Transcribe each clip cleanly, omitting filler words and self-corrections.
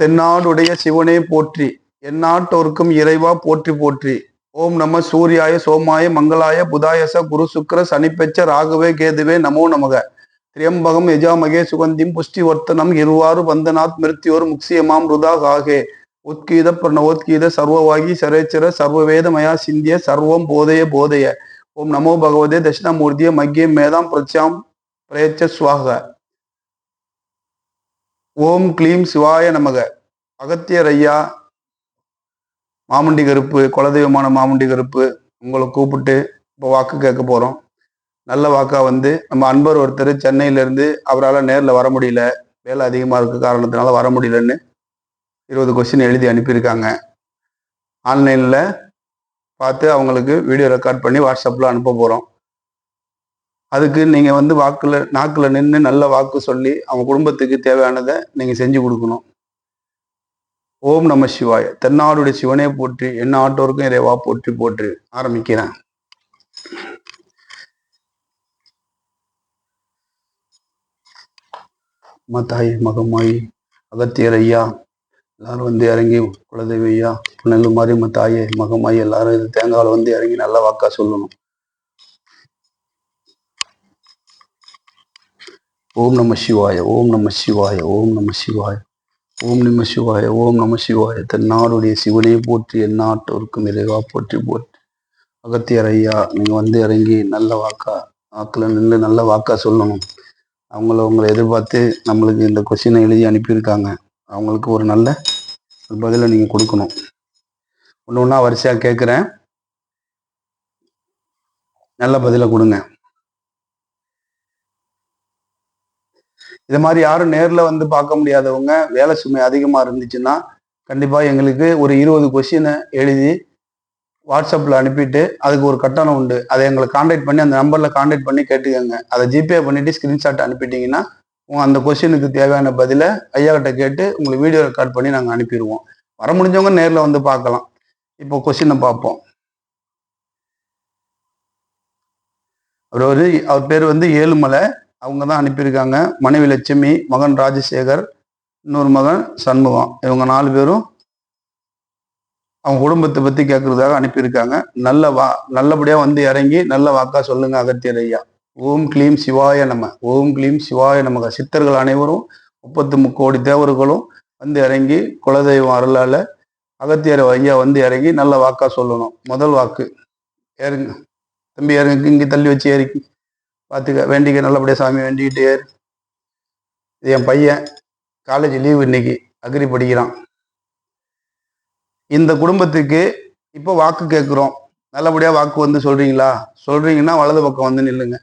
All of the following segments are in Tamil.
தென்னாடுடைய சிவனே போற்றி, எந்நாட்டோர்க்கும் இறைவா போற்றி போற்றி. ஓம் நம சூர்யாய சோமாய மங்களாய புதாயச குரு சுக்கர சனிப்பெச்ச ராகவே கேதுவே நமோ நமக. திரியம்பகம் யஜாமகே சுகந்திம் புஷ்டிவர்த்தனம் இருவாறு வந்தனாத் மிருத்யோர் முக்சியமாம் ருதா காகே. உத்கீத பிரணவோத்கீத சர்வவாகி சரேச்சர சர்வவேதமயா சிந்திய சர்வம் போதய போதய. ஓம் நமோ பகவதே தட்சிணாமூர்த்திய மக்கிய மேதாம் பிரச்சாம் பிரயச்ச ஸ்வாக. ஓம் க்ளீம் சிவாய நமக. அகத்தியர் ஐயா, மாமுண்டி கருப்பு, குலதெய்வமான மாமுண்டி கருப்பு, உங்களை கூப்பிட்டு இப்போ வாக்கு கேட்க போகிறோம். நல்ல வாக்கா வந்து நம்ம அன்பர் ஒருத்தர் சென்னையிலேருந்து அவரால் நேரில் வர முடியல, வேலை அதிகமாக இருக்க காரணத்தினால வர முடியலன்னு 20 கொஸ்டின் எழுதி அனுப்பியிருக்காங்க. ஆன்லைனில் பார்த்து அவங்களுக்கு வீடியோ ரெக்கார்ட் பண்ணி வாட்ஸ்அப்பில் அனுப்ப போகிறோம். அதுக்கு நீங்கள் வந்து நாக்கில் நின்று நல்ல வாக்கு சொல்லி அவங்க குடும்பத்துக்கு தேவையானதை நீங்கள் செஞ்சு கொடுக்கணும். ஓம் நம சிவாய. தென்னாடுடைய சிவனே போற்றி, என்ன ஆட்டோருக்கும் இறைவா போற்றி போற்றி. ஆரம்பிக்கிறேன். தாய் மகமாயி அகத்தியர் ஐயா எல்லாரும் வந்து இறங்கி, குலதெய்வ ஐயா நெல்லு மாதிரி தாயே மகமாயி எல்லாரும் இது தேங்காவில் வந்து இறங்கி நல்ல வாக்கா சொல்லணும். ஓம் நம சிவாய, ஓம் நம சிவாய, ஓம் நம சிவாய, ஓம் நம சிவாய, ஓம் நம சிவாய. தென்னாடுடைய சிவனே போற்றி, எந்நாட்டோருக்கும் இறைவா போற்றி போற்றி. அகத்தியர் ஐயா நீங்கள் வந்து இறங்கி நல்ல வாக்கில் நின்று நல்ல வாக்கா சொல்லணும். உங்களை எதிர்பார்த்து நம்மளுக்கு இந்த கொஸ்டினை எழுதி அனுப்பியிருக்காங்க. அவங்களுக்கு ஒரு நல்ல பதிலை நீங்கள் கொடுக்கணும். ஒன்று ஒன்றா வரிசையாக கேட்குறேன், நல்ல பதிலை கொடுங்க. இது மாதிரி யாரும் நேரில் வந்து பார்க்க முடியாதவங்க, வேலை சுமை அதிகமாக இருந்துச்சுன்னா கண்டிப்பாக எங்களுக்கு ஒரு 20 கொஸ்டினை எழுதி வாட்ஸ்அப்பில் அனுப்பிட்டு அதுக்கு ஒரு கட்டணம் உண்டு. அதை எங்களை காண்டாக்ட் பண்ணி அந்த நம்பரில் காண்டாக்ட் பண்ணி கேட்டுக்கோங்க. அதை ஜிபே பண்ணிவிட்டு ஸ்க்ரீன்ஷாட் அனுப்பிட்டீங்கன்னா அந்த கொஸ்டினுக்கு தேவையான பதிலை ஐயா கிட்ட கேட்டு உங்களுக்கு வீடியோ ரெக்கார்ட் பண்ணி நாங்கள் அனுப்பிடுவோம். வர முடிஞ்சவங்க நேரில் வந்து பார்க்கலாம். இப்போ கொஸ்டினை பார்ப்போம். அவர் பேர் வந்து ஏழுமலை, அவங்க தான் அனுப்பியிருக்காங்க. மனைவி லட்சுமி, மகன் ராஜசேகர், இன்னொரு மகன் சண்முகம். இவங்க 4 பேரும் அவங்க குடும்பத்தை பற்றி கேட்கறதுக்காக அனுப்பியிருக்காங்க. நல்லபடியாக வந்து இறங்கி நல்ல வாக்கா சொல்லுங்க அகத்தியர் ஐயா. ஓம் க்ளீம் சிவாய நம, ஓம் க்ளீம் சிவாய நமக. சித்தர்கள் அனைவரும் 33 கோடி தேவர்களும் வந்து இறங்கி குலதெய்வம் அருளால் அகத்தியர் ஐயா வந்து இறங்கி நல்ல வாக்கா சொல்லணும். முதல் வாக்கு ஏறுங்க தம்பி, ஏறுங்க. இங்கே தள்ளி வச்சு ஏறிக்கி பார்த்துக்க, வேண்டிக்க நல்லபடியாக சாமி வேண்டிக்கிட்டு ஏறு. இது என் பையன், காலேஜ் லீவு இன்னைக்கு, அக்ரி படிக்கிறான். இந்த குடும்பத்துக்கு இப்போ வாக்கு கேட்குறோம். நல்லபடியாக வாக்கு வந்து சொல்றீங்கன்னா வலது பக்கம் வந்து நில்லுங்க.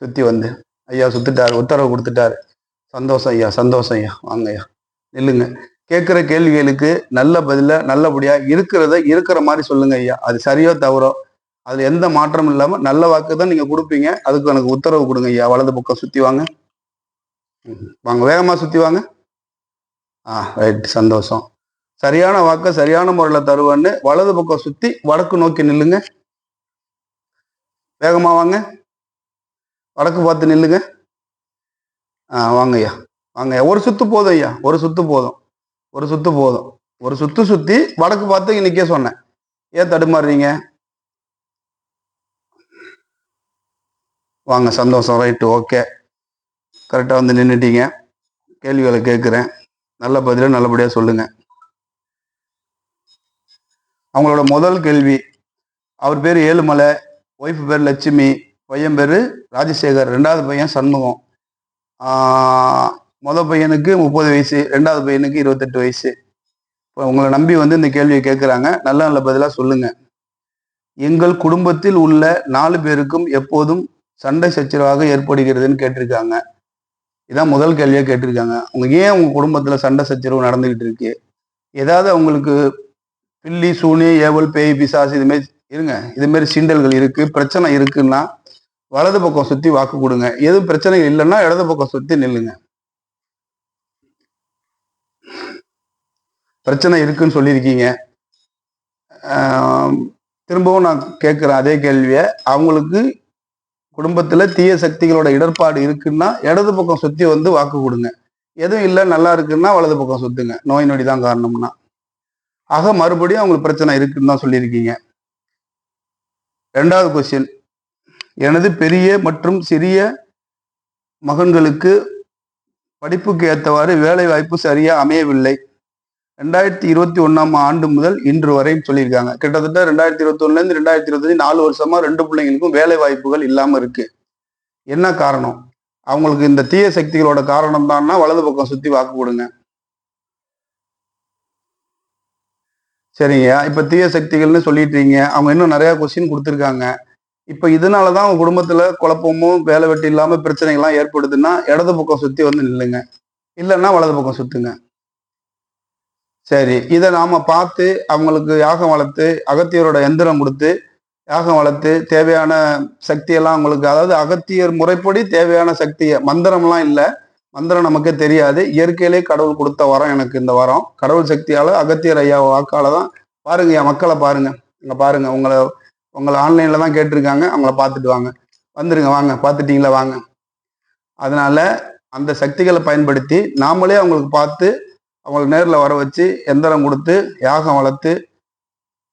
சுற்றி வந்து ஐயா சுத்திட்டாரு, உத்தரவு கொடுத்துட்டாரு. சந்தோஷம் ஐயா, சந்தோஷம் ஐயா. வாங்க ஐயா, நில்லுங்க. கேட்குற கேள்விகளுக்கு நல்ல பதில நல்லபடியாக இருக்கிற மாதிரி சொல்லுங்க ஐயா. அது சரியோ தவறோ அதில் எந்த மாற்றமும் இல்லாமல் நல்ல வாக்கு தான் நீங்கள் கொடுப்பீங்க. அதுக்கு எனக்கு உத்தரவு கொடுங்க ஐயா. வலது பக்கம் சுற்றி வாங்க. வாங்க, வேகமாக சுற்றி வாங்க. ரைட், சந்தோஷம். சரியான வாக்க சரியான முறையில் தருவேன்னு வலது பக்கம் சுற்றி வடக்கு நோக்கி நில்லுங்க. வேகமாக வாங்க, வடக்கு பார்த்து நில்லுங்க. வாங்க ஐயா, வாங்க ஐயா. ஒரு சுத்து போதும் ஐயா, ஒரு சுத்து போதும், ஒரு சுத்து போதும். ஒரு சுத்து சுற்றி வடக்கு பார்த்து இன்னைக்கே சொன்னேன். ஏன் தடுமாறுறீங்க? வாங்க, சந்தோஷம். ரைட்டு, ஓகே, கரெக்டாக வந்து நின்றுட்டீங்க. கேள்விகளை கேட்குறேன், நல்ல பதில நல்லபடியாக சொல்லுங்க. அவங்களோட முதல் கேள்வி, அவர் பேர் ஏழுமலை, ஒய்ஃப் பேர் லட்சுமி, பையன் பேர் ராஜசேகர், 2வது பையன் சண்முகம். முதல் பையனுக்கு 30 வயசு, 2வது பையனுக்கு 28 வயசு. இப்போ உங்களை நம்பி வந்து இந்த கேள்வியை கேட்குறாங்க. நல்ல நல்ல பதிலாக சொல்லுங்க. எங்கள் குடும்பத்தில் உள்ள 4 பேருக்கும் எப்போதும் சண்டை சச்சரவாக ஏற்படுகிறதுன்னு கேட்டிருக்காங்க. இதான் முதல் கேள்வியாக கேட்டிருக்காங்க. ஏன் உங்க குடும்பத்தில் சண்டை சச்சரவு நடந்துகிட்டு இருக்கு? ஏதாவது அவங்களுக்கு பில்லி சூனி ஏவல் பேய் பிசாசு இதுமாரி சீண்டல்கள் இருக்கு, பிரச்சனை இருக்குன்னா வலது பக்கம் சுத்தி வாக்கு கொடுங்க. எதுவும் பிரச்சனை இல்லைன்னா இடது பக்கம் சுத்தி நில்லுங்க. பிரச்சனை இருக்குன்னு சொல்லியிருக்கீங்க. திரும்பவும் நான் கேட்குறேன் அதே கேள்வியை. அவங்களுக்கு குடும்பத்துல தீய சக்திகளோட இடர்பாடு இருக்குன்னா இடது பக்கம் சுத்தி வந்து வாக்கு கொடுங்க. எதுவும் இல்லை நல்லா இருக்குன்னா வலது பக்கம் சுத்துங்க. நோய் நொடி தான் காரணம்னா. ஆக மறுபடியும் அவங்களுக்கு பிரச்சனை இருக்குன்னு தான் சொல்லியிருக்கீங்க. 2வது கொஸ்டின், எனது பெரிய மற்றும் சிறிய மகன்களுக்கு படிப்புக்கு ஏற்றவாறு வேலை வாய்ப்பு சரியா அமையவில்லை. 2021ஆம் ஆண்டு முதல் இன்று வரையும் சொல்லியிருக்காங்க. கிட்டத்தட்ட 2021லேருந்து 2025 4 வருஷமா 2 பிள்ளைங்களுக்கும் வேலை வாய்ப்புகள் இல்லாம இருக்கு. என்ன காரணம்? அவங்களுக்கு இந்த தீய சக்திகளோட காரணம் தான்னா வலது பக்கம் சுத்தி வாக்கு கொடுங்க. சரிங்க, இப்ப தீய சக்திகள்னு சொல்லிட்டீங்க. அவங்க இன்னும் நிறைய கொஸ்டின் கொடுத்துருக்காங்க. இப்ப இதனாலதான் அவங்க குடும்பத்துல குழப்பமும் வேலை வெட்டி இல்லாம பிரச்சனைகள்லாம் ஏற்படுதுன்னா இடது பக்கம் சுத்தி வந்து நில்லுங்க. இல்லைன்னா வலது பக்கம் சுத்துங்க. சரி, இதை நாம பார்த்து அவங்களுக்கு யாகம் வளர்த்து அகத்தியரோட எந்திரம் கொடுத்து யாகம் வளர்த்து தேவையான சக்தியெல்லாம் அவங்களுக்கு, அதாவது அகத்தியர் முறைப்படி தேவையான சக்தியை, மந்திரம்லாம் இல்லை, மந்திரம் நமக்கே தெரியாது, இயற்கையிலே கடவுள் கொடுத்த வரம் எனக்கு இந்த வரம். கடவுள் சக்தியால அகத்தியர் ஐயா வாக்கால தான். பாருங்க என் மக்களை பாருங்க, இங்க பாருங்க, உங்களை ஆன்லைன்ல தான் கேட்டிருக்காங்க, அவங்கள பார்த்துட்டு வாங்க. வந்துருங்க, வாங்க, பார்த்துட்டீங்களா, வாங்க. அதனால அந்த சக்திகளை பயன்படுத்தி நாமளே அவங்களுக்கு பார்த்து அவங்களுக்கு நேரில் வர வச்சு எந்திரம் கொடுத்து யாகம் வளர்த்து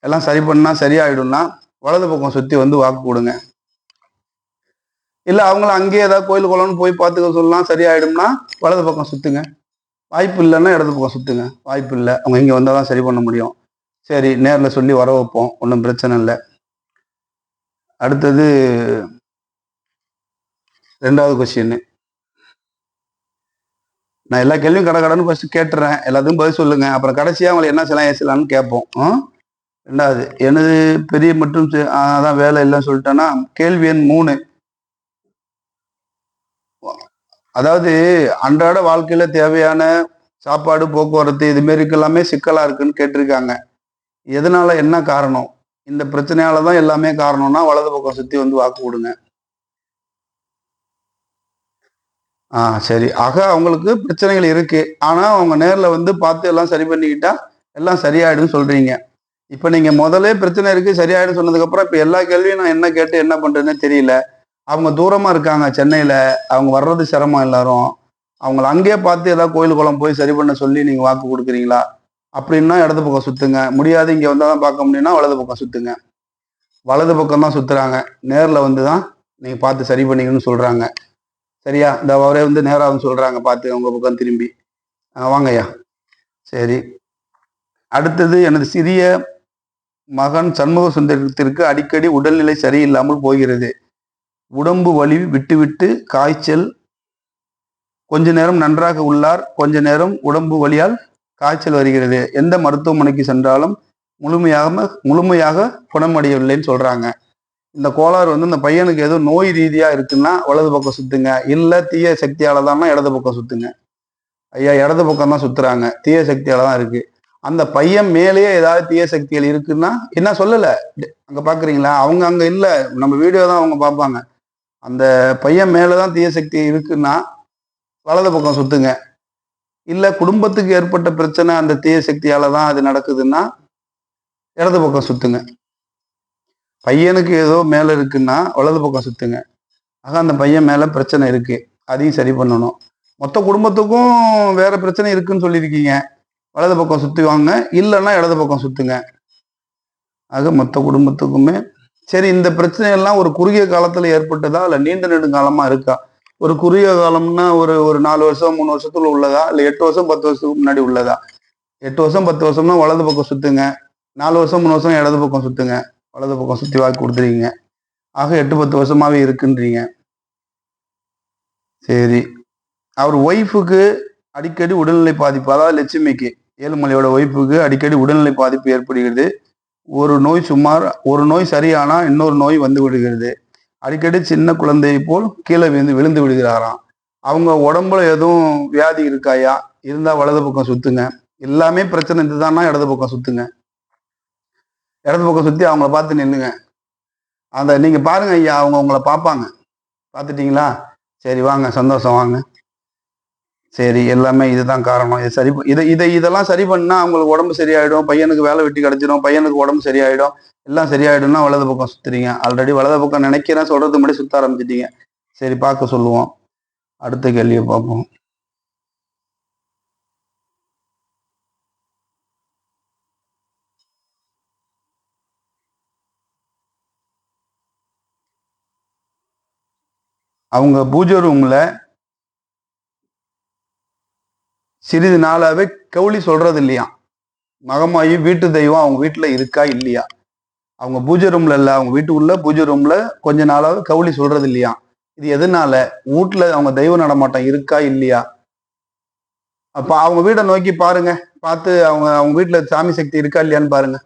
எல்லாம் சரி பண்ணா சரியாயிடும்னா வலது பக்கம் சுத்தி வந்து வாக்கு கொடுங்க. இல்ல அவங்கள அங்கேயே ஏதாவது கோயில் குளம்னு போய் பார்த்துக்க சொல்லலாம், சரியாயிடும்னா வலது பக்கம் சுத்துங்க. வாய்ப்பு இல்லைன்னா இடது பக்கம் சுத்துங்க. வாய்ப்பு இல்லை, அவங்க இங்க வந்தாதான் சரி பண்ண முடியும். சரி, நேரில் சொல்லி வர வைப்போம், ஒன்றும் பிரச்சனை இல்லை. அடுத்தது 2வது கொஸ்டின். நான் எல்லா கேள்வியும் கடன்னு ஃபர்ஸ்ட் கேட்டுறேன், எல்லாத்துக்கும் பதில் சொல்லுங்க. அப்புறம் கடைசியா அவங்களை என்ன செய்யலாம் ஏசலாம்னு கேட்போம். 2வது, எனது பெரிய மற்றும் அதான் வேலை இல்லைன்னு சொல்லிட்டேன்னா. கேள்வி எண் 3, அதாவது அன்றாட வாழ்க்கையில தேவையான சாப்பாடு, போக்குவரத்து, இது மாரிக்கு எல்லாமே சிக்கலா இருக்குன்னு கேட்டிருக்காங்க. எதனால, என்ன காரணம்? இந்த பிரச்சனையாலதான் எல்லாமே காரணம்னா வலது பக்கம் சுத்தி வந்து வாக்கு கொடுங்க. சரி, ஆக அவங்களுக்கு பிரச்சனைகள் இருக்கு. ஆனா அவங்க நேர்ல வந்து பார்த்து எல்லாம் சரி பண்ணிக்கிட்டா எல்லாம் சரியாயிடும் சொல்றீங்க. இப்ப நீங்க முதலே பிரச்சனை இருக்கு சரியாயிடும் சொன்னதுக்கு அப்புறம் இப்ப எல்லா கேள்வியும் நான் என்ன கேட்டு என்ன பண்றேன்னு தெரியல. அவங்க தூரமா இருக்காங்க சென்னையில, அவங்க வர்றது சிரமம் எல்லாரும். அவங்கள அங்கேயே பார்த்து ஏதாவது கோயில் குளம் போய் சரி பண்ண சொல்லி நீங்க வாக்கு கொடுக்குறீங்களா? அப்படின்னா இடது பக்கம் சுத்துங்க. முடியாது, இங்க வந்தாதான் பார்க்க முடியும்னா வலது பக்கம் சுத்துங்க. வலது பக்கம் தான் சுத்துறாங்க, நேர்ல வந்துதான் நீங்க பார்த்து சரி பண்ணிக்கணும்னு சொல்றாங்க. சரியா? இந்த அவரே வந்து நேராக சொல்றாங்க, பார்த்து உங்க பக்கம் திரும்பி வாங்கய்யா. சரி, அடுத்தது, எனது சிறிய மகன் சண்முக சுந்தரத்திற்கு அடிக்கடி உடல்நிலை சரியில்லாமல் போகிறது. உடம்பு வலி விட்டு விட்டு காய்ச்சல். கொஞ்ச நேரம் நன்றாக உள்ளார், கொஞ்ச நேரம் உடம்பு வலியால் காய்ச்சல் வருகிறது. எந்த மருத்துவமனைக்கு சென்றாலும் முழுமையாக குணமடையவில்லைன்னு சொல்றாங்க. இந்த கோளாறு வந்து இந்த பையனுக்கு ஏதோ நோய் ரீதியா இருக்குன்னா வலது பக்கம் சுத்துங்க. இல்ல தீய சக்தியால தான்னா இடது பக்கம் சுத்துங்க. ஐயா, இடது பக்கம் தான் சுத்துறாங்க, தீய சக்தியால தான் இருக்கு. அந்த பையன் மேலேயே ஏதாவது தீய சக்திகள் இருக்குன்னா என்ன சொல்லல, அங்க பாக்குறீங்களா, அவங்க அங்க இல்ல, நம்ம வீடியோ தான் அவங்க பார்ப்பாங்க. அந்த பையன் மேலதான் தீய சக்தி இருக்குன்னா வலது பக்கம் சுத்துங்க. இல்ல குடும்பத்துக்கு ஏற்பட்ட பிரச்சனை அந்த தீய சக்தியால தான் அது நடக்குதுன்னா இடது பக்கம் சுத்துங்க. பையனுக்கு ஏதோ மேல இருக்குன்னா வலது பக்கம் சுத்துங்க. ஆக அந்த பையன் மேல பிரச்சனை இருக்கு, அதையும் சரி பண்ணணும். மொத்த குடும்பத்துக்கும் வேற பிரச்சனை இருக்குன்னு சொல்லியிருக்கீங்க, வலது பக்கம் சுத்துவாங்க, இல்லைன்னா இடது பக்கம் சுத்துங்க. ஆக மொத்த குடும்பத்துக்குமே சரி. இந்த பிரச்சனை எல்லாம் ஒரு குறுகிய காலத்துல ஏற்பட்டதா இல்ல நீண்ட நெடுங்காலமா இருக்கா? ஒரு குறுகிய காலம்னா ஒரு 4 வருஷம் 3 வருஷத்துல உள்ளதா, இல்ல 8 வருஷம் 10 வருஷத்துக்கு முன்னாடி உள்ளதா? 8 வருஷம் 10 வருஷம்னா வலது பக்கம் சுத்துங்க. 4 வருஷம் 3 வருஷம் இடது பக்கம் சுத்துங்க. வலது பக்கம் சுத்தி வாக்கு கொடுத்துறீங்க. ஆக 8 10 வருஷமாவே இருக்குன்றீங்க. சரி, அவர் ஒய்ஃபுக்கு அடிக்கடி உடல்நிலை பாதிப்பு, அதாவது லட்சுமிக்கு, ஏழுமலையோட ஒய்ஃபுக்கு அடிக்கடி உடல்நிலை பாதிப்பு ஏற்படுகிறது. ஒரு நோய் சரியானா இன்னொரு நோய் வந்து விடுகிறது. அடிக்கடி சின்ன குழந்தையை போல் கீழே விழுந்து விடுகிறாராம். அவங்க உடம்புல எதுவும் வியாதி இருக்காயா? இருந்தா வலது பக்கம் சுத்துங்க. எல்லாமே பிரச்சனை இதுதான்னா இடது பக்கம் சுத்துங்க. இடது பக்கம் சுத்தி அவங்கள பார்த்து நில்லுங்க. அந்த நீங்க பாருங்க ஐயா, அவங்க உங்களை பார்ப்பாங்க. பார்த்துட்டீங்களா? சரி, வாங்க, சந்தோஷம், வாங்க. சரி, எல்லாமே இதுதான் காரணம். இது சரி, இதெல்லாம் சரி பண்ணா அவங்களுக்கு உடம்பு சரியாயிடும், பையனுக்கு வேலை வெட்டி கிடைச்சிடும், பையனுக்கு உடம்பு சரியாயிடும், எல்லாம் சரியாயிடும்னா வலது பக்கம் சுத்துறீங்க. ஆல்ரெடி வலது பக்கம் நினைக்கிறேன், சொல்றது முன்னாடி சுத்த ஆரம்பிச்சிட்டீங்க. சரி, பார்க்க சொல்லுவோம். அடுத்த கேள்வியை பார்ப்போம். அவங்க பூஜை ரூம்ல சிறிது நாளாவே கவுளி சொல்றது இல்லையா. மகமாயி வீட்டு தெய்வம் அவங்க வீட்டுல இருக்கா இல்லையா, அவங்க பூஜை ரூம்ல இல்ல, அவங்க வீட்டுக்குள்ள பூஜை ரூம்ல கொஞ்ச நாளாவே கவுளி சொல்றது இல்லையா. இது எதனால? வீட்டுல அவங்க தெய்வ நடமாட்டம் இருக்கா இல்லையா. அப்ப அவங்க வீட்டை நோக்கி பாருங்க, பார்த்து அவங்க அவங்க வீட்டுல சாமி சக்தி இருக்கா இல்லையான்னு பாருங்க.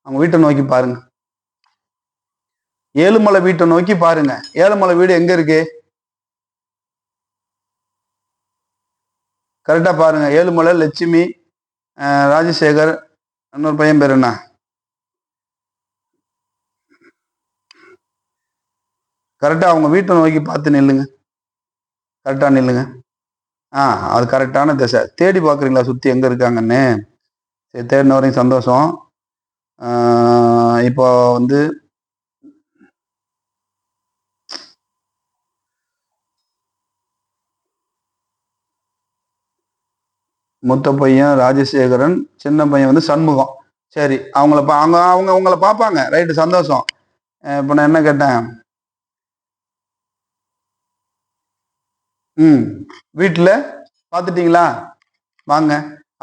அவங்க வீட்டை நோக்கி பாருங்க, ஏழுமலை வீட்டை நோக்கி பாருங்க. ஏழுமலை வீடு எங்க இருக்கு? கரெக்டா பாருங்க. ஏழுமலை, லட்சுமி, ராஜசேகர், இன்னொரு பையன் பேர் என்ன, கரெக்டா அவங்க வீட்டை நோக்கி பார்த்து நில்லுங்க. கரெக்டா நில்லுங்க. அது கரெக்டான திசை. தேடி பார்க்குறீங்களா சுற்றி எங்கே இருக்காங்கன்னு? சரி, தேடின வரையும் சந்தோஷம். இப்போ வந்து மூத்த பையன் ராஜசேகரன், சின்ன பையன் வந்து சண்முகம். சரி, அவங்க அவங்கள பார்ப்பாங்க. ரைட்டு, சந்தோஷம். இப்போ நான் என்ன கேட்டேன்? வீட்டில் பார்த்துட்டீங்களா? வாங்க.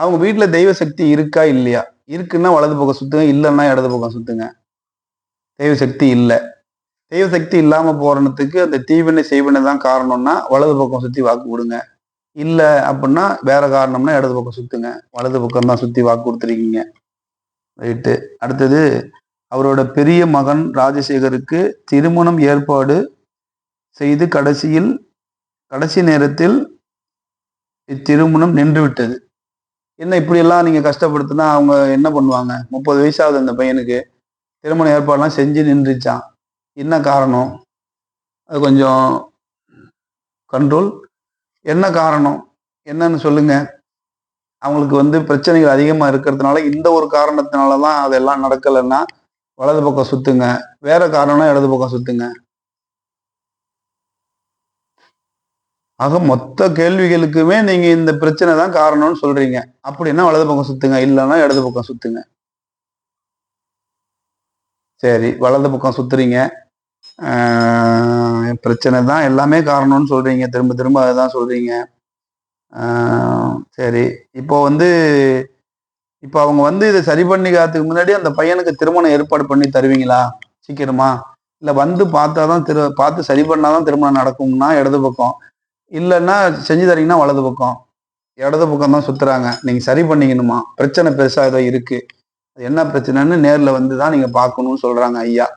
அவங்க வீட்டில் தெய்வ சக்தி இருக்கா இல்லையா? இருக்குன்னா வலது பக்கம் சுத்துங்க, இல்லைன்னா இடது பக்கம் சுத்துங்க. தெய்வ சக்தி இல்லை. தெய்வ சக்தி இல்லாம போறதுக்கு அந்த தீவினை செய்வினை தான் காரணம்னா வலது பக்கம் சுத்தி வாக்கு கொடுங்க. இல்லை அப்படின்னா வேற காரணம்னா இடது பக்கம் சுத்துங்க. வலது பக்கம் தான் சுத்தி வாக்கு கொடுத்துருக்கீங்க. ரைட்டு. அடுத்தது, அவரோட பெரிய மகன் ராஜசேகருக்கு திருமணம் ஏற்பாடு செய்து கடைசி நேரத்தில் இத்திருமணம் நின்று விட்டது. என்ன இப்படியெல்லாம் நீங்க கஷ்டப்படுத்தினா அவங்க என்ன பண்ணுவாங்க? 30 வயசாகுது அந்த பையனுக்கு, திருமண ஏற்பாடுலாம் செஞ்சு நின்றுச்சான். என்ன காரணம்? அது கொஞ்சம் கண்ட்ரோல். என்ன காரணம் என்னன்னு சொல்லுங்க. அவங்களுக்கு வந்து பிரச்சனைகள் அதிகமா இருக்கிறதுனால, இந்த ஒரு காரணத்தினாலதான் அதெல்லாம் நடக்கலைன்னா வலது பக்கம் சுத்துங்க. வேற காரணம்னா இடது பக்கம் சுத்துங்க. ஆக மொத்த கேள்விகளுக்குமே நீங்க இந்த பிரச்சனை தான் காரணம்னு சொல்றீங்க. அப்படின்னா வலது பக்கம் சுத்துங்க, இல்லைன்னா இடது பக்கம் சுத்துங்க. சரி, வலது பக்கம் சுத்துறீங்க. பிரச்சனை தான் எல்லாமே காரணம்னு சொல்றீங்க, திரும்ப திரும்ப அதுதான் சொல்றீங்க. சரி, இப்போ அவங்க வந்து இதை சரி பண்ணிக்கிறதுக்கு முன்னாடி அந்த பையனுக்கு திருமணம் ஏற்பாடு பண்ணி தருவீங்களா சீக்கிரமா? இல்லை வந்து பார்த்தாதான் பார்த்து சரி பண்ணாதான் திருமணம் நடக்கும்னா இடது பக்கம், இல்லைன்னா செஞ்சு தரீங்கன்னா வலது பக்கம். இடது பக்கம் தான் சுத்துறாங்க. நீங்க சரி பண்ணிக்கணுமா? பிரச்சனை பெருசா ஏதோ இருக்கு. என்ன பிரச்சனைன்னு நேர்ல வந்து தான் நீங்க பார்க்கணும்னு சொல்றாங்க ஐயா.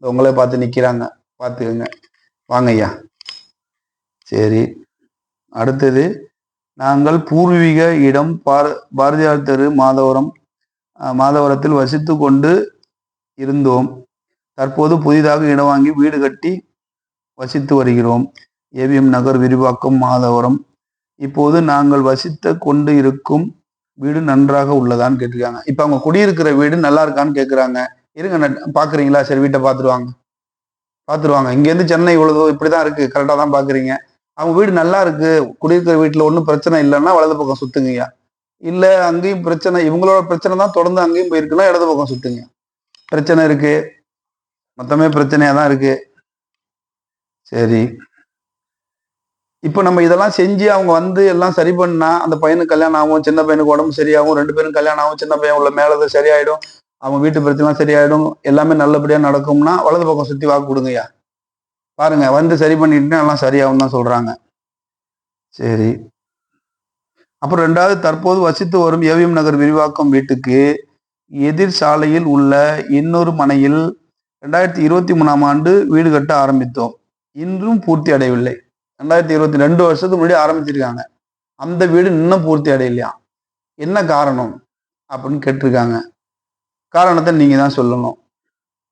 உங்களே பார்த்து நிக்கிறாங்க, பார்த்துக்கோங்க. வாங்க ஐயா. சரி, அடுத்தது, நாங்கள் பூர்வீக இடம் பாரதியார் தெரு மாதவரத்தில் வசித்து கொண்டு இருந்தோம். தற்போது புதிதாக இடம் வாங்கி வீடு கட்டி வசித்து வருகிறோம். ஏவிஎம் நகர், விரிவாக்கம், மாதவரம். இப்போது நாங்கள் வசித்த கொண்டு இருக்கும் வீடு நன்றாக உள்ளதான்னு கேட்டிருக்காங்க. இப்ப அவங்க குடியிருக்கிற வீடு நல்லா இருக்கான்னு கேட்குறாங்க. இருங்க, பாக்குறீங்களா? சரி, வீட்டை பார்த்துருவாங்க. இங்கேருந்து சென்னை இவ்வளவு இப்படிதான் இருக்கு, கரெக்டா தான் பாக்குறீங்க. அவங்க வீடு நல்லா இருக்கு, குடியிருக்கிற வீட்டுல ஒன்றும் பிரச்சனை இல்லைன்னா வலது பக்கம் சுத்துங்கய்யா. இல்ல அங்கேயும் பிரச்சனை, இவங்களோட பிரச்சனை தான் தொடர்ந்து அங்கேயும் போயிருக்குன்னா இடது பக்கம் சுத்துங்க. பிரச்சனை இருக்கு, மொத்தமே பிரச்சனையா தான் இருக்கு. சரி, இப்போ நம்ம இதெல்லாம் செஞ்சு அவங்க வந்து எல்லாம் சரி பண்ணா அந்த பையனுக்கு கல்யாணம் ஆகும், சின்ன பையனுக்கு உடம்பு சரியாகும், 2 பேரும் கல்யாணம் ஆகும், சின்ன பையன் உள்ள மேலது சரியாயிடும், அவங்க வீட்டு பிரச்சனை சரியாயிடும், எல்லாமே நல்லபடியா நடக்கும்னா வலது பக்கம் சுத்தி வாக்கு கொடுங்கய்யா. பாருங்க, வந்து சரி பண்ணிட்டுனா எல்லாம் சரியாகும் தான் சொல்றாங்க. சரி, அப்புறம் 2வது, தற்போது வசித்து வரும் ஏவிஎம் நகர் விரிவாக்கம் வீட்டுக்கு எதிர் சாலையில் உள்ள இன்னொரு மனையில் 2023ஆம் ஆண்டு வீடு கட்ட ஆரம்பித்தோம். இன்றும் பூர்த்தி அடையவில்லை. 2022 வருஷத்துக்கு முன்னாடி ஆரம்பிச்சிருக்காங்க. அந்த வீடு இன்னும் பூர்த்தி அடையலையா. என்ன காரணம் அப்படின்னு கேட்டிருக்காங்க. காரணத்தை நீங்க தான் சொல்லணும்.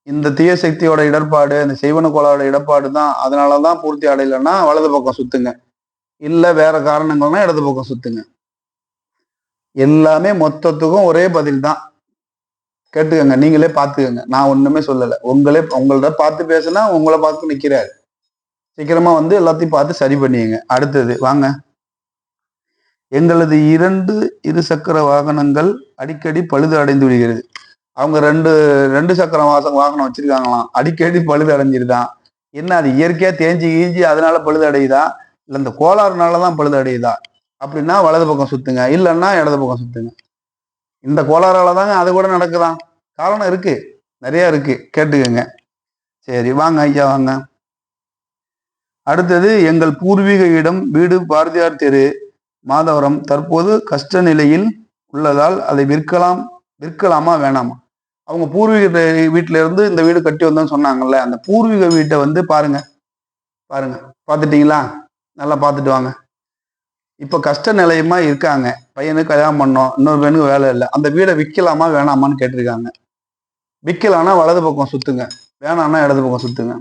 இந்த தீய சக்தியோட இடர்பாடு, இந்த செய்வன கோளாவோட இடர்பாடு தான், அதனாலதான் பூர்த்தி அடையலைன்னா வலது பக்கம் சுத்துங்க. இல்ல வேற காரணங்கள்னா இடது பக்கம் சுத்துங்க. எல்லாமே மொத்தத்துக்கும் ஒரே பதில் தான். கேட்டுக்கங்க, நீங்களே பார்த்துக்கங்க. நான் ஒண்ணுமே சொல்லலை. உங்கள்ட்ட பார்த்து பேசுனா உங்களை பார்த்து நிக்கிறாரு. சீக்கிரமா வந்து எல்லாத்தையும் பார்த்து சரி பண்ணிங்க. அடுத்தது வாங்க. எங்களது 2 இருசக்கர வாகனங்கள் அடிக்கடி பழுது அடைந்து விடுகிறது. அவங்க ரெண்டு சக்கர வாகனம் வச்சிருக்காங்களாம், அடிக்கடி பழுது அடைஞ்சிருதான். என்ன அது இயற்கையா தேஞ்சி கீஞ்சி அதனால பழுது அடையுதா, இல்லை இந்த கோளாறுனாலதான் பழுது அடையுதா அப்படின்னா வலது பக்கம் சுத்துங்க, இல்லைன்னா இடது பக்கம் சுத்துங்க. இந்த கோளாறால தாங்க அது கூட நடக்குதான். காரணம் இருக்கு, நிறைய இருக்கு, கேட்டுக்கங்க. சரி வாங்க ஐயா வாங்க. அடுத்தது, எங்கள் பூர்வீக இடம் வீடு பாரதியார் தெரு, மாதவரம் தற்போது கஷ்ட நிலையில் உள்ளதால் அதை விற்கலாமா வேணாமா? அவங்க பூர்வீக வீட்டுல இருந்து இந்த வீடு கட்டி வந்தோம்னு சொன்னாங்கல்ல, அந்த பூர்வீக வீட்டை வந்து பாருங்க. பாருங்க, பாத்துட்டீங்களா? நல்லா பார்த்துட்டு வாங்க. இப்ப கஷ்ட நிலையமா இருக்காங்க. பையனுக்கு கல்யாணம் பண்ணோம், இன்னொரு பையனுக்கு வேலை இல்லை. அந்த வீடை விற்கலாமா வேணாமான்னு கேட்டிருக்காங்க. விற்கலான்னா வலது பக்கம் சுத்துங்க, வேணான்னா இடது பக்கம் சுத்துங்க.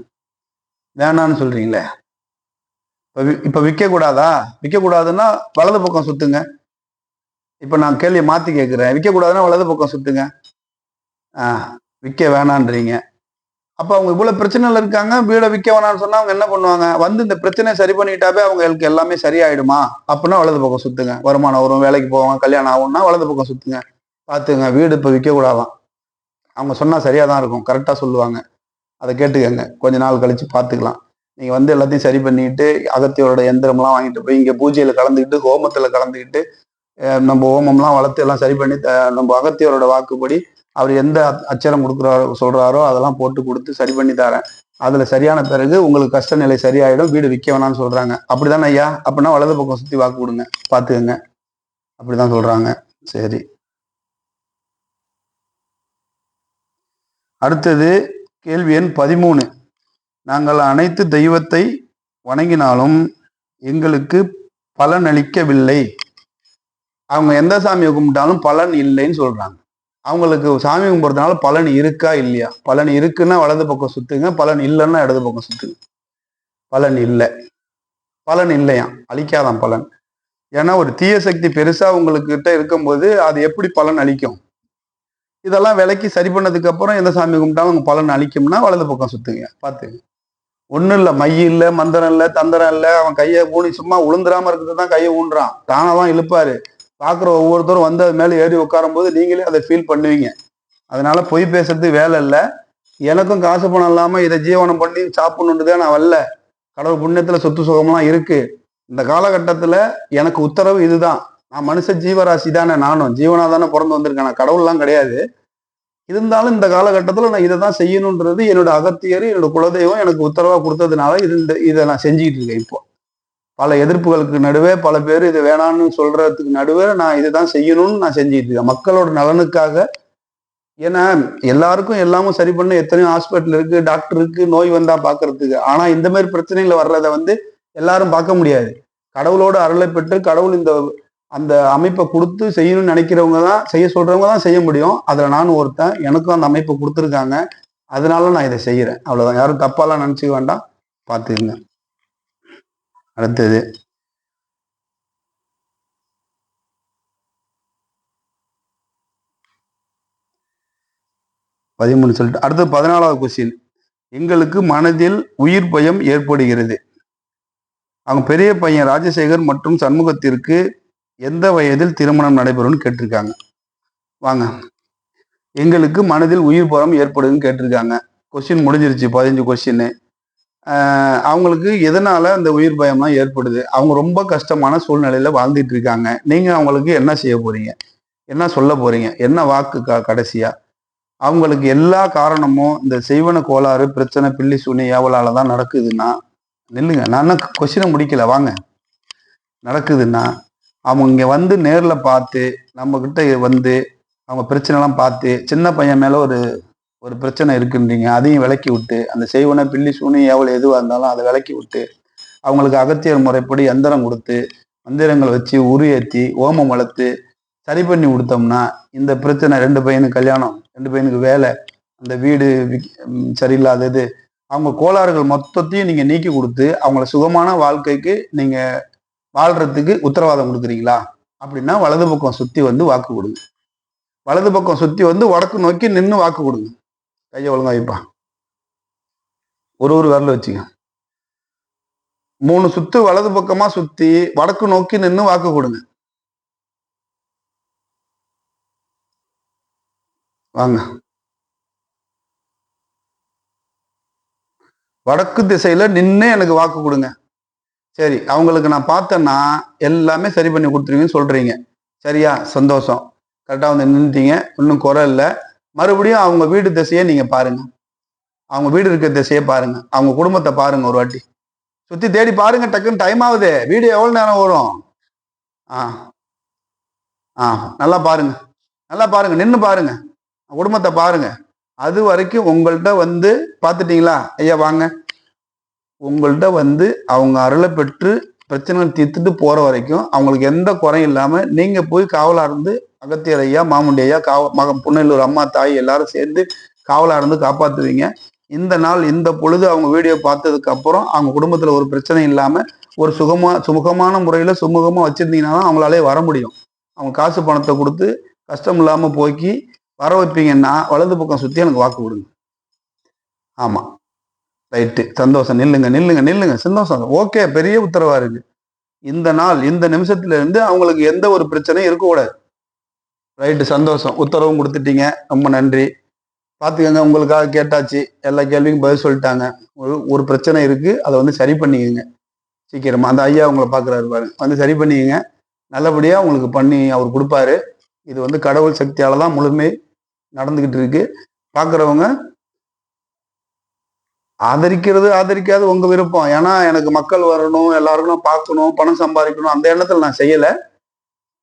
வேணான்னு சொல்றீங்களே, இப்ப விற்க கூடாதா? விற்க கூடாதுன்னா வலது பக்கம் சுத்துங்க. இப்ப நான் கேள்வியை மாத்தி கேட்கிறேன், விற்க கூடாதுன்னா வலது பக்கம் சுத்துங்க. விற்க வேணான்றீங்க. அப்ப அவங்க இவ்வளவு பிரச்சனைல இருக்காங்க, வீடை விற்க வேணாம்னு சொன்னா அவங்க என்ன பண்ணுவாங்க? வந்து இந்த பிரச்சனையை சரி பண்ணிட்டாவே அவங்களுக்கு எல்லாமே சரியாயிடுமா? அப்படின்னா வலது பக்கம் சுத்துங்க. வருமானம் வரும், வேலைக்கு போவாங்க, கல்யாணம் ஆகும்னா வலது பக்கம் சுத்துங்க. பாத்துங்க, வீடு இப்ப விற்க கூடாதான். அவங்க சொன்னா சரியாதான் இருக்கும், கரெக்டா சொல்லுவாங்க. அதை கேட்டுக்கங்க, கொஞ்ச நாள் கழிச்சு பார்த்துக்கலாம். நீங்க வந்து எல்லாத்தையும் சரி பண்ணிட்டு அகத்தியோட எந்திரம்லாம் வாங்கிட்டு போய் இங்க பூஜையில கலந்துக்கிட்டு ஹோமத்துல கலந்துக்கிட்டு நம்ம ஹோமம்லாம் வளர்த்து எல்லாம் சரி பண்ணி நம்ம அகத்தியரோட வாக்குப்படி அவர் எந்த அச்சரம் கொடுக்குறாரோ சொல்றாரோ அதெல்லாம் போட்டு கொடுத்து சரி பண்ணி தரேன். அதுல சரியான பிறகு உங்களுக்கு கஷ்ட நிலை சரியாயிடும், வீடு விற்க வேணாம்னு சொல்றாங்க. அப்படிதானே ஐயா? அப்படின்னா வலது பக்கம் சுத்தி வாக்கு கொடுங்க, பாத்துக்கங்க. அப்படிதான் சொல்றாங்க. சரி, அடுத்தது கேள்வி எண் 13. நாங்கள் அனைத்து தெய்வத்தை வணங்கினாலும் எங்களுக்கு பலன் அளிக்கவில்லை. அவங்க எந்த சாமியை கும்பிட்டாலும் பலன் இல்லைன்னு சொல்றாங்க. அவங்களுக்கு சாமி கும்பிட்றதுனால பலன் இருக்கா இல்லையா? பலன் இருக்குன்னா வலது பக்கம் சுத்துங்க, பலன் இல்லைன்னா இடது பக்கம் சுத்துங்க. பலன் இல்லை, பலன் இல்லையா, அளிக்காதான் பலன். ஏன்னா ஒரு தீய சக்தி பெருசா உங்களுக்கு கிட்ட இருக்கும்போது அது எப்படி பலன் அளிக்கும்? இதெல்லாம் விலைக்கு சரி பண்ணதுக்கு அப்புறம் எந்த சாமி கும்பிட்டாலும் அவங்க பலன் அளிக்கும்னா வலது பக்கம் சுத்துங்க, பாத்துங்க. ஒண்ணும் இல்ல, மை இல்ல, மந்திரம் இல்ல, தந்திரம் இல்ல, அவன் கையை ஊனி சும்மா உளுந்துராம இருக்கிறது தான் கையை ஊன்றான், தானதான் இழுப்பாரு. பாக்குற ஒவ்வொருத்தரும் வந்து அது மேல ஏறி உட்காரும் போது நீங்களே அதை ஃபீல் பண்ணுவீங்க. அதனால பொய் பேசுறது வேலை இல்லை. எனக்கும் காசு பணம் இல்லாம இதை ஜீவனம் பண்ணி சாப்பிடணுன்றதே நான் வரல. கடவுள் புண்ணியத்துல சொத்து சுகம்லாம் இருக்கு. இந்த காலகட்டத்துல எனக்கு உத்தரவு இதுதான். நான் மனுஷ ஜீவராசி தானே, நானும் ஜீவனா தானே பிறந்து வந்திருக்கேன், நான் கடவுள்லாம் கிடையாது. இருந்தாலும் இந்த காலகட்டத்துல நான் இதை தான் செய்யணுன்றது என்னோட அகத்தியர், என்னோட குலதெய்வம் எனக்கு உத்தரவா கொடுத்ததுனால இதை நான் செஞ்சுக்கிட்டு இருக்கேன். இப்போ பல எதிர்ப்புகளுக்கு நடுவே, பல பேர் இதை வேணான்னு சொல்றதுக்கு நடுவே நான் இதை தான் செய்யணும்னு நான் செஞ்சுட்டு இருக்கேன், மக்களோட நலனுக்காக. ஏன்னா எல்லாருக்கும் எல்லாமும் சரி பண்ண எத்தனையோ ஹாஸ்பிட்டல் இருக்கு, டாக்டர் இருக்கு, நோய் வந்தா பாக்குறதுக்கு. ஆனா இந்த மாதிரி பிரச்சனைகள் வர்றதை வந்து எல்லாரும் பார்க்க முடியாது. கடவுளோட அருளை பெற்று கடவுள் இந்த அந்த அமைப்பை கொடுத்து செய்யணும்னு நினைக்கிறவங்க தான், செய்ய சொல்றவங்க தான் செய்ய முடியும். அதுல நானும் ஒருத்தன், எனக்கும் அந்த அமைப்பை கொடுத்துருக்காங்க. அதனால நான் இதை செய்யறேன், அவ்வளவுதான். யாரும் தப்பாலாம் நினைச்சுக்க வேண்டாம், பார்த்துக்குங்க. அடுத்தது, பதிமூணு சொல்லிட்டு அடுத்து 14வது கொஸ்டின். எங்களுக்கு மனதில் உயிர் பயம் ஏற்படுகிறது. அவங்க பெரிய பையன் ராஜசேகர் மற்றும் சண்முகத்திற்கு எந்த வயதில் திருமணம் நடைபெறும்னு கேட்டிருக்காங்க. வாங்க. எங்களுக்கு மனதில் உயிர் பயம் ஏற்படுதுன்னு கேட்டிருக்காங்க. கொஸ்டின் முடிஞ்சிருச்சு, 15 கொஸ்டின். அவங்களுக்கு எதனால அந்த உயிர் பயம்லாம் ஏற்படுது? அவங்க ரொம்ப கஷ்டமான சூழ்நிலையில வாழ்ந்துட்டு இருக்காங்க. நீங்க அவங்களுக்கு என்ன செய்ய போறீங்க? என்ன சொல்ல போறீங்க? என்ன வாக்கு கடைசியா? அவங்களுக்கு எல்லா காரணமும் இந்த செய்வன கோளாறு பிரச்சனை பில்லி சூனி ஏவலால தான் நடக்குதுன்னா, நில்லுங்க, நான் கொஸ்டினை முடிக்கல, வாங்க. நடக்குதுன்னா அவங்க இங்க வந்து நேர்ல பார்த்து நம்ம கிட்ட வந்து அவங்க பிரச்சனை எல்லாம் பார்த்து, சின்ன பையன் மேல ஒரு ஒரு பிரச்சனை இருக்குன்றீங்க, அதையும் விலக்கி விட்டு, அந்த செய்வன பில்லி சூனி ஏவல் எதுவாக இருந்தாலும் அதை விலக்கி விட்டு, அவங்களுக்கு அகத்தியர் முறைப்படி எந்திரம் கொடுத்து மந்திரங்கள் வச்சு உரு ஏற்றி ஓமம் வளர்த்து சரி பண்ணி கொடுத்தோம்னா இந்த பிரச்சனை, 2 பையனுக்கு கல்யாணம், 2 பையனுக்கு வேலை, அந்த வீடு சரியில்லாதது, அவங்க கோளாறுகள் மொத்தத்தையும் நீங்க நீக்கி கொடுத்து அவங்கள சுகமான வாழ்க்கைக்கு நீங்க வாழ்றதுக்கு உத்தரவாதம் கொடுக்குறீங்களா? அப்படின்னா வலது பக்கம் சுத்தி வந்து வாக்கு கொடுங்க. வலது பக்கம் சுத்தி வந்து வடக்கு நோக்கி நின்று வாக்கு கொடுங்க. கையை ஒழுங்கா வைப்பா, ஒரு விரல வச்சுக்க. 3 சுத்து வலது பக்கமா சுத்தி வடக்கு நோக்கி நின்று வாக்கு கொடுங்க. வாங்க. வடக்கு திசையில நின்று எனக்கு வாக்கு கொடுங்க. சரி, அவங்களுக்கு நான் பார்த்தேன்னா எல்லாமே சரி பண்ணி கொடுத்துருவீங்கன்னு சொல்றீங்க. சரியா? சந்தோஷம். கரெக்டாக வந்து நின்றுட்டீங்க. இன்னும் குறை இல்லை. மறுபடியும் அவங்க வீடு திசையை நீங்க பாருங்க. அவங்க வீடு இருக்கிற திசையை பாருங்க. அவங்க குடும்பத்தை பாருங்க. ஒரு வாட்டி சுத்தி தேடி பாருங்க. டக்குன்னு டைம் ஆகுது. வீடியோ எவ்வளவு நேரம் வரும்? ஆ ஆ நல்லா பாருங்க. நல்லா பாருங்க. நின்று பாருங்க. குடும்பத்தை பாருங்க. அது வரைக்கும் உங்கள்கிட்ட வந்து பார்த்துட்டீங்களா? ஐயா வாங்க. உங்கள்கிட்ட வந்து அவங்க அருளை பெற்று பிரச்சனை தீர்த்துட்டு போற வரைக்கும் அவங்களுக்கு எந்த குறையும் இல்லாம நீங்க போய் காவலா இருந்து அகத்தியர் ஐயா, மாமுண்டி ஐயா, மகன் புன்னல்லூர் அம்மா, தாய் எல்லாரும் சேர்ந்து காவலா இருந்து காப்பாத்துவீங்க. இந்த நாள் இந்த பொழுது அவங்க வீடியோ பார்த்ததுக்கு அப்புறம் அவங்க குடும்பத்துல ஒரு பிரச்சனை இல்லாம ஒரு சுமூகமான முறையில சுமூகமா வச்சிருந்தீங்கன்னா அவங்களாலே வர முடியும். அவங்க காசு பணத்தை கொடுத்து கஷ்டம் இல்லாம போக்கி வர வைப்பீங்கன்னா வலது பக்கம் சுத்தி எனக்கு வாக்கு கொடுங்க. ஆமா, ரைட்டு, சந்தோஷம். நில்லுங்க நில்லுங்க நில்லுங்க. சந்தோஷம். ஓகே, பெரிய உத்தரவா இருக்கு. இந்த நாள் இந்த நிமிஷத்துல இருந்து அவங்களுக்கு எந்த ஒரு பிரச்சனையும் இருக்கக்கூடாது. ரைட்டு, சந்தோஷம். உத்தரவும் கொடுத்துட்டீங்க. ரொம்ப நன்றி. பாத்துக்கங்க, உங்களுக்காக கேட்டாச்சு. எல்லா கேள்விக்கும் பதில் சொல்லிட்டாங்க. ஒரு பிரச்சனை இருக்கு, அதை வந்து சரி பண்ணிக்கங்க சீக்கிரமா. அந்த ஐயா உங்களை பாக்குறாரு பாருங்க, வந்து சரி பண்ணிக்கங்க. நல்லபடியா உங்களுக்கு பண்ணி அவர் கொடுப்பாரு. இது வந்து கடவுள் சக்தியால தான் முழுமை நடந்துகிட்டு இருக்கு. பாக்குறவங்க ஆதரிக்கிறது ஆதரிக்காது உங்க விருப்பம். ஏன்னா எனக்கு மக்கள் வரணும், எல்லாருக்கும் பார்க்கணும், பணம் சம்பாதிக்கணும், அந்த எண்ணத்துல நான் செய்யல.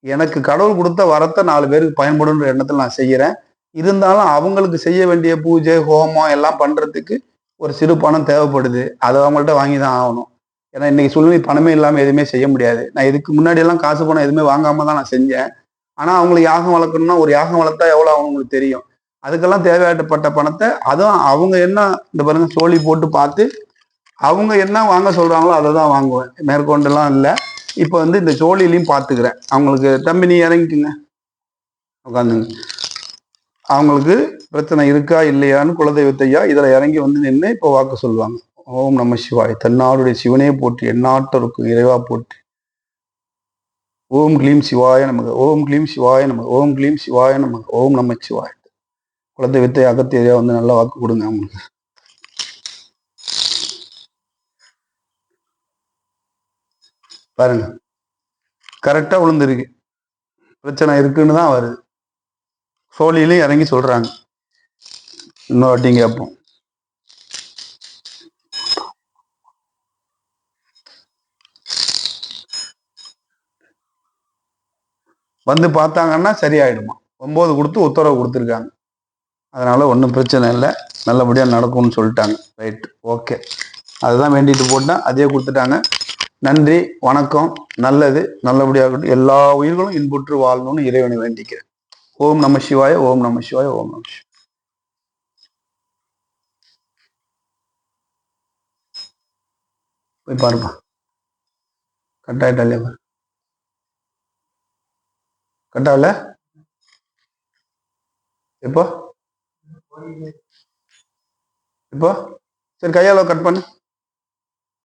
எனக்கு கடவுள் கொடுத்த வரத்தை 4 பேருக்கு பயன்படுன்ற எண்ணத்துல நான் செய்யறேன். இருந்தாலும் அவங்களுக்கு செய்ய வேண்டிய பூஜை ஹோமம் எல்லாம் பண்றதுக்கு ஒரு சிறு பணம் தேவைப்படுது. அதை அவங்கள்ட்ட வாங்கி தான் ஆகணும். ஏன்னா இன்னைக்கு சூழ்நிலை பணமே இல்லாம எதுவுமே செய்ய முடியாது. நான் இதுக்கு முன்னாடி எல்லாம் காசு பணம் எதுவுமே வாங்காம தான் நான் செஞ்சேன். ஆனா அவங்களுக்கு யாகம் வளர்க்கணும்னா ஒரு யாகம் வளர்த்தா எவ்வளவு அவங்களுக்கு தெரியும். அதுக்கெல்லாம் தேவைப்பட்ட பணத்தை அதுவும் அவங்க என்ன இந்த பாருங்க சோழி போட்டு பார்த்து அவங்க என்ன வாங்க சொல்றாங்களோ அதை தான் வாங்குவேன். மேற்கொண்டெல்லாம் இல்லை. இப்போ வந்து இந்த சோழிலையும் பார்த்துக்கிறேன். அவங்களுக்கு தம்பி நீ இறங்கிட்டுங்க உட்காந்துங்க. அவங்களுக்கு பிரச்சனை இருக்கா இல்லையான்னு குலதெய்வத்தையா இதுல இறங்கி வந்து நின்று இப்போ வாக்கு சொல்லுவாங்க. ஓம் நம சிவாய். தன்னாருடைய சிவனே போற்றி, எந்நாட்டருக்கு இறைவா போற்றி. ஓம் க்ளீம் சிவாய நமக. ஓம் க்ளீம் சிவாய நமக. ஓம் க்ளீம் சிவாய நமக. ஓம் நம சிவாய். குலதெய்வத்தை அகத்தியா வந்து நல்லா வாக்கு கொடுங்க அவங்களுக்கு. பாருங்க, கரெக்டா விழுந்துருக்கு. பிரச்சனை இருக்குன்னு தான் வருது. சோழிலையும் இறங்கி சொல்றாங்க. இன்னொரு வாட்டியும் கேட்போம். வந்து பார்த்தாங்கன்னா சரியாயிடுமா. 9 கொடுத்து உத்தரவு கொடுத்துருக்காங்க. அதனால ஒன்றும் பிரச்சனை இல்லை, நல்லபடியாக நடக்கும்னு சொல்லிட்டாங்க. Right, okay. அதுதான் வேண்டிட்டு போட்டேன், அதே கொடுத்துட்டாங்க. நன்றி, வணக்கம். நல்லது நல்லபடியாக எல்லா உயிர்களும் இன்புற்று வாழணும்னு இறைவனை வேண்டிக்கிறேன். ஓம் நம சிவாய. ஓம் நம சிவாய. ஓம் நம சிவாய. போய் பாருப்பா. கட் ஆயிட்டா இல்லையா? கட் ஆகல இப்போ இப்போ சரி, கையால கட் பண்ணு.